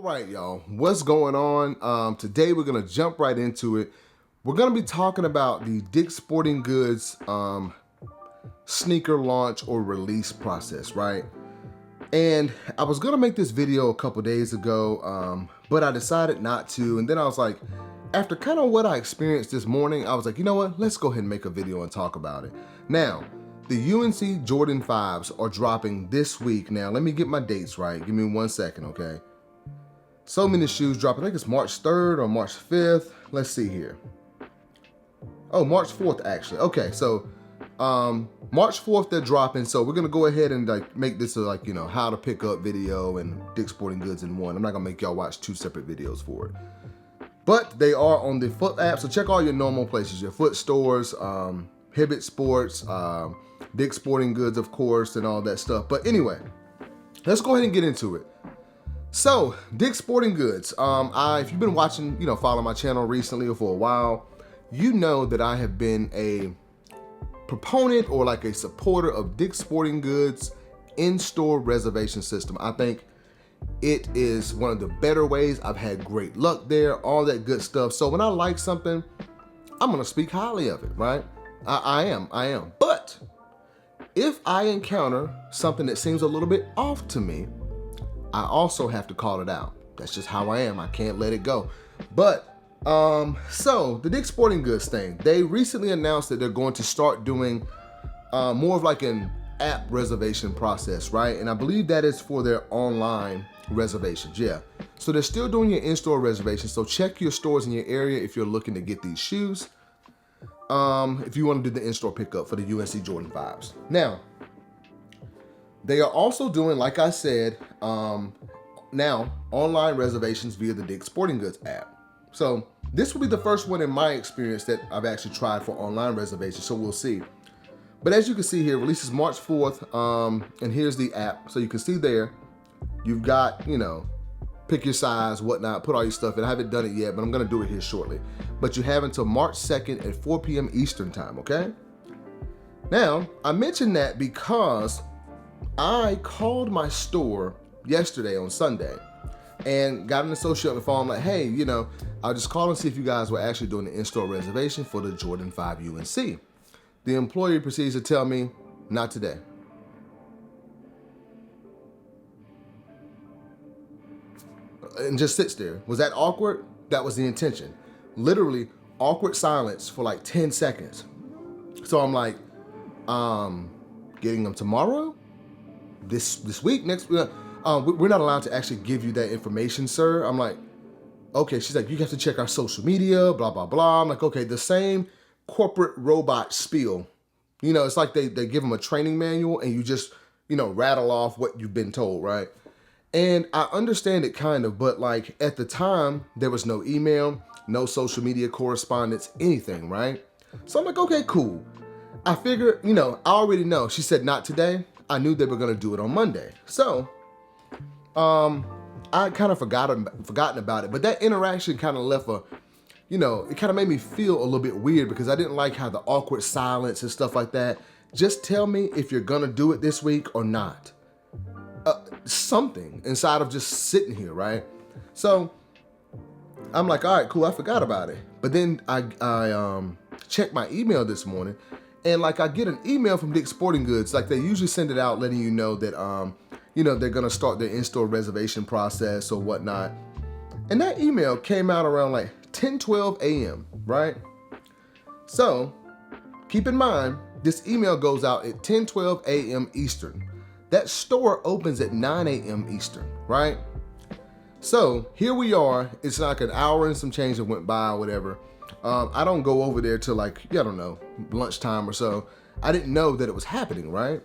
right, y'all, what's going on? Today we're gonna jump right into it. We're gonna be talking about the Dick's Sporting Goods sneaker launch or release process, right? And I was gonna make this video a couple days ago, but I decided not to. And then I was like, after kind of what I experienced this morning, I was like, you know what? Let's go ahead and make a video and talk about it. Now, the UNC Jordan 5s are dropping this week. Now, let me get my dates right. Give me 1 second, okay? So many shoes dropping. I think it's March 3rd or March 5th. Let's see here. Oh, March 4th, actually. Okay, so March 4th they're dropping. So we're gonna go ahead and like make this a how to pick up video and Dick's Sporting Goods in one. I'm not gonna make y'all watch two separate videos for it. But they are on the Foot app, so check all your normal places, your Foot stores, Hibbett Sports, Dick's Sporting Goods, of course, and all that stuff. But anyway, let's go ahead and get into it. So, Dick's Sporting Goods. If you've been watching, following my channel recently or for a while, you know that I have been a proponent or like a supporter of Dick's Sporting Goods in-store reservation system. I think it is one of the better ways. I've had great luck there, all that good stuff. So when I like something, I'm gonna speak highly of it, right? I am. But if I encounter something that seems a little bit off to me, I also have to call it out. That's just how I am. I can't let it go. But so the Dick's Sporting Goods thing, they recently announced that they're going to start doing more of like an app reservation process, right? And I believe that is for their online reservations. Yeah. So they're still doing your in-store reservations. So check your stores in your area if you're looking to get these shoes. If you want to do the in-store pickup for the UNC Jordan 5s. Now, they are also doing, like I said, now online reservations via the Dick's Sporting Goods app. So this will be the first one in my experience that I've actually tried for online reservations. So we'll see. But as you can see here, releases March 4th, and here's the app. So you can see there, you've got, pick your size, whatnot, put all your stuff in. I haven't done it yet, but I'm gonna do it here shortly. But you have until March 2nd at 4 p.m. Eastern time, okay? Now, I mentioned that because I called my store yesterday on Sunday and got an associate on the phone. I'm like, hey, I'll just call and see if you guys were actually doing the in-store reservation for the Jordan 5 UNC. The employee proceeds to tell me, not today. And just sits there. Was that awkward? That was the intention. Literally awkward silence for like 10 seconds. So I'm like, getting them tomorrow? This week, next week? We're not allowed to actually give you that information, sir. I'm like, okay. She's like, you have to check our social media, blah, blah, blah. I'm like, okay, the same corporate robot spiel. It's like they give them a training manual and you just, rattle off what you've been told, right? And I understand it kind of, but like at the time, there was no email, no social media correspondence, anything, right? So I'm like, okay, cool. I figured, I already know. She said not today. I knew they were gonna do it on Monday. So I kind of forgotten about it, but that interaction kind of left it kind of made me feel a little bit weird because I didn't like how the awkward silence and stuff like that. Just tell me if you're gonna do it this week or not. Something inside of just sitting here, right? So I'm like, all right, cool, I forgot about it. But then I checked my email this morning and like I get an email from Dick's Sporting Goods. Like they usually send it out letting you know that, they're gonna start their in-store reservation process or whatnot. And that email came out around like 10:12 a.m., right? So keep in mind, this email goes out at 10:12 a.m. Eastern. That store opens at 9 a.m. Eastern, right? So here we are. It's like an hour and some change that went by or whatever. I don't go over there till like, I don't know, lunchtime or so. I didn't know that it was happening, right?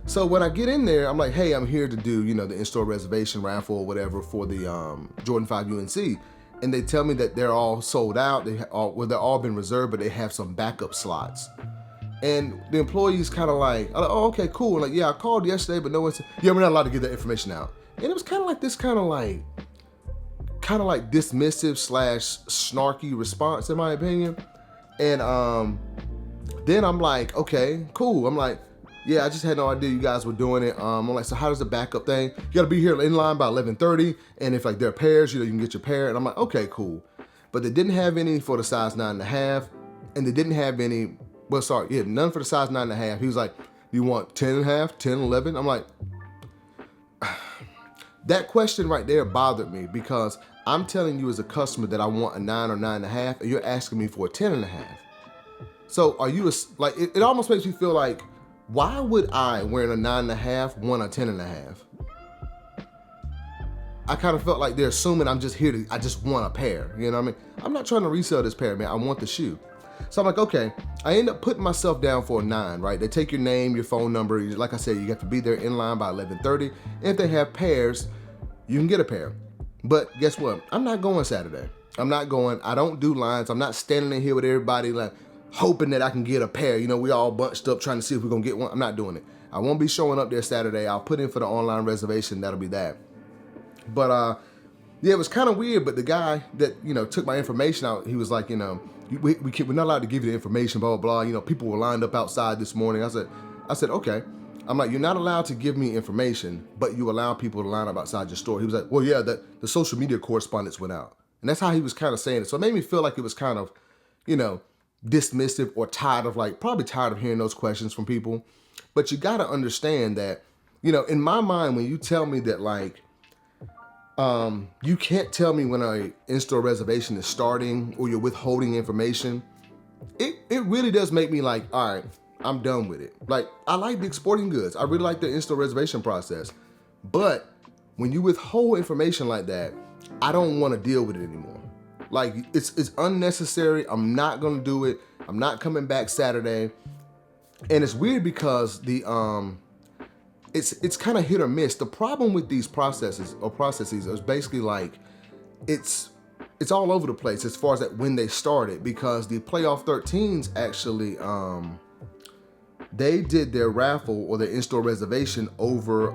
So when I get in there, I'm like, hey, I'm here to do, the in-store reservation raffle or whatever for the Jordan 5 UNC. And they tell me that they're all sold out. They're all been reserved, but they have some backup slots. And the employee's kind of like, oh, okay, cool. And like, yeah, I called yesterday, but no one said, yeah, we're not allowed to get that information out. And it was kind of like this kind of like dismissive / snarky response, in my opinion. And then I'm like, okay, cool. I'm like, yeah, I just had no idea you guys were doing it. I'm like, so how does the backup thing? You got to be here in line by 11:30, and if like there are pairs, you know, you can get your pair. And I'm like, okay, cool. But they didn't have any for the size 9.5, and they didn't have any. Well, sorry, yeah, none for the size 9.5. He was like, you want 10.5, 10, 11? I'm like, that question right there bothered me because I'm telling you as a customer that I want a 9 or 9.5, and you're asking me for a 10.5. So are you like? It almost makes me feel like, why would I, wearing a 9.5, want a 10.5? I kind of felt like they're assuming I'm just here I just want a pair. You know what I mean? I'm not trying to resell this pair, man. I want the shoe. So I'm like, okay. I end up putting myself down for a 9, right? They take your name, your phone number. Like I said, you have to be there in line by 11:30. If they have pairs, you can get a pair. But guess what? I'm not going Saturday. I'm not going. I don't do lines. I'm not standing in here with everybody like hoping that I can get a pair. You know, we all bunched up trying to see if we're going to get one. I'm not doing it. I won't be showing up there Saturday. I'll put in for the online reservation. That'll be that. But yeah, it was kind of weird. But the guy that, you know, took my information out, he was like, you know, we're not allowed to give you the information, blah, blah, blah. You know, people were lined up outside this morning. I said, okay. I'm like, you're not allowed to give me information, but you allow people to line up outside your store. He was like, well, yeah, the social media correspondence went out. And that's how he was kind of saying it. So it made me feel like it was kind of, you know, dismissive or probably tired of hearing those questions from people. But you got to understand that, you know, in my mind, when you tell me that, like, you can't tell me when a in-store reservation is starting or you're withholding information, it really does make me like, all right, I'm done with it. Like, I like Dick's Sporting Goods. I really like the in-store reservation process. But when you withhold information like that, I don't want to deal with it anymore. Like, it's unnecessary. I'm not going to do it. I'm not coming back Saturday. And it's weird because it's kind of hit or miss. The problem with these processes is basically like it's all over the place as far as that when they started, because the playoff 13s actually they did their raffle or their in-store reservation over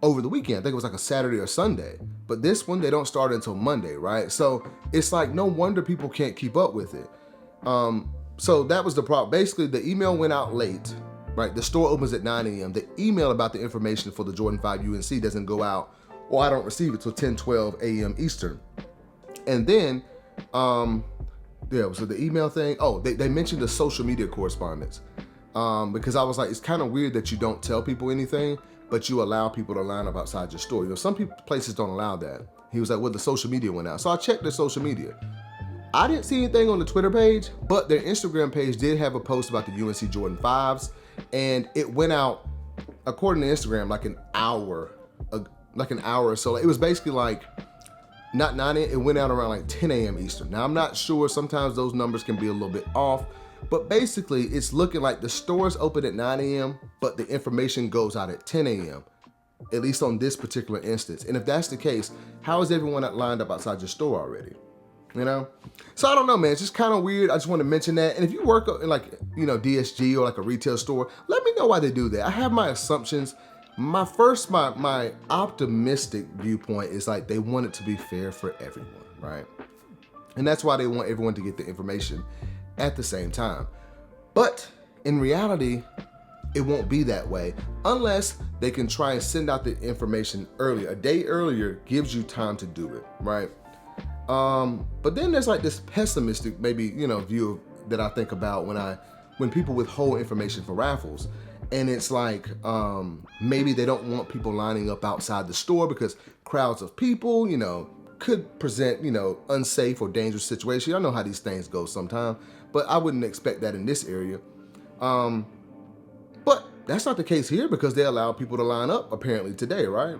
the weekend. I think it was like a Saturday or Sunday. But this one, they don't start until Monday, right? So it's like, no wonder people can't keep up with it. So that was the problem. Basically, the email went out late, right? The store opens at 9 a.m. The email about the information for the Jordan 5 UNC doesn't go out, or I don't receive it till 10:12 a.m. Eastern. And then, yeah, so the email thing, they mentioned the social media correspondence. Because I was like, it's kind of weird that you don't tell people anything, but you allow people to line up outside your store. You know, some places don't allow that. He was like, well, the social media went out. So I checked their social media. I didn't see anything on the Twitter page, but their Instagram page did have a post about the UNC Jordan 5s, and it went out, according to Instagram, like an hour or so. It was basically like, not 9 a.m., it went out around like 10 a.m. Eastern. Now, I'm not sure. Sometimes those numbers can be a little bit off, but basically, it's looking like the stores open at 9 a.m., but the information goes out at 10 a.m., at least on this particular instance. And if that's the case, how is everyone lined up outside your store already? You know? So I don't know, man. It's just kind of weird. I just want to mention that. And if you work in like, you know, DSG or like a retail store, let me know why they do that. I have my assumptions. My optimistic viewpoint is like they want it to be fair for everyone, right? And that's why they want everyone to get the information at the same time. But in reality, it won't be that way unless they can try and send out the information earlier. A day earlier gives you time to do it, right? But then there's like this pessimistic, maybe, you know, view that I think about when people withhold information for raffles. And it's like, maybe they don't want people lining up outside the store because crowds of people, you know, could present, you know, unsafe or dangerous situation. I know how these things go sometimes, but I wouldn't expect that in this area. But that's not the case here because they allow people to line up apparently today, right?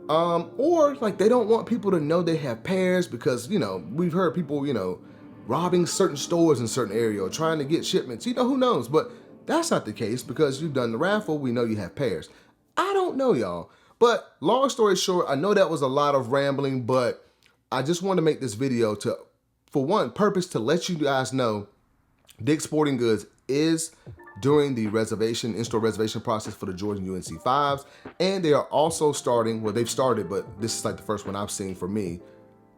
Or like they don't want people to know they have pairs because, you know, we've heard people, you know, robbing certain stores in certain area or trying to get shipments. You know, who knows? But that's not the case because you've done the raffle. We know you have pairs. I don't know, y'all. But long story short, I know that was a lot of rambling, but I just want to make this video for one purpose, to let you guys know Dick's Sporting Goods is during the in-store reservation process for the Jordan UNC 5s. And they are also starting, well, they've started, but this is like the first one I've seen for me.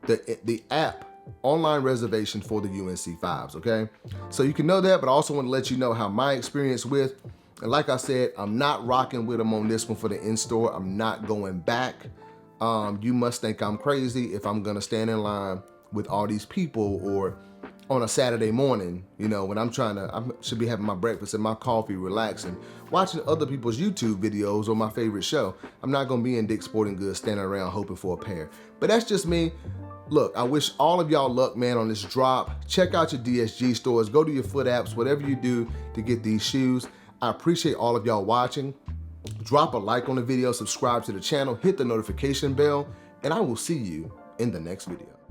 The app online reservation for the UNC 5s, okay? So you can know that, but I also want to let you know how my experience with, and like I said, I'm not rocking with them on this one for the in-store. I'm not going back. You must think I'm crazy if I'm gonna stand in line with all these people, or on a Saturday morning, you know, when I should be having my breakfast and my coffee, relaxing, watching other people's YouTube videos or my favorite show. I'm not gonna be in Dick's Sporting Goods standing around hoping for a pair. But that's just me. Look, I wish all of y'all luck, man, on this drop. Check out your DSG stores, go to your foot apps, whatever you do to get these shoes. I appreciate all of y'all watching. Drop a like on the video, subscribe to the channel, hit the notification bell, and I will see you in the next video.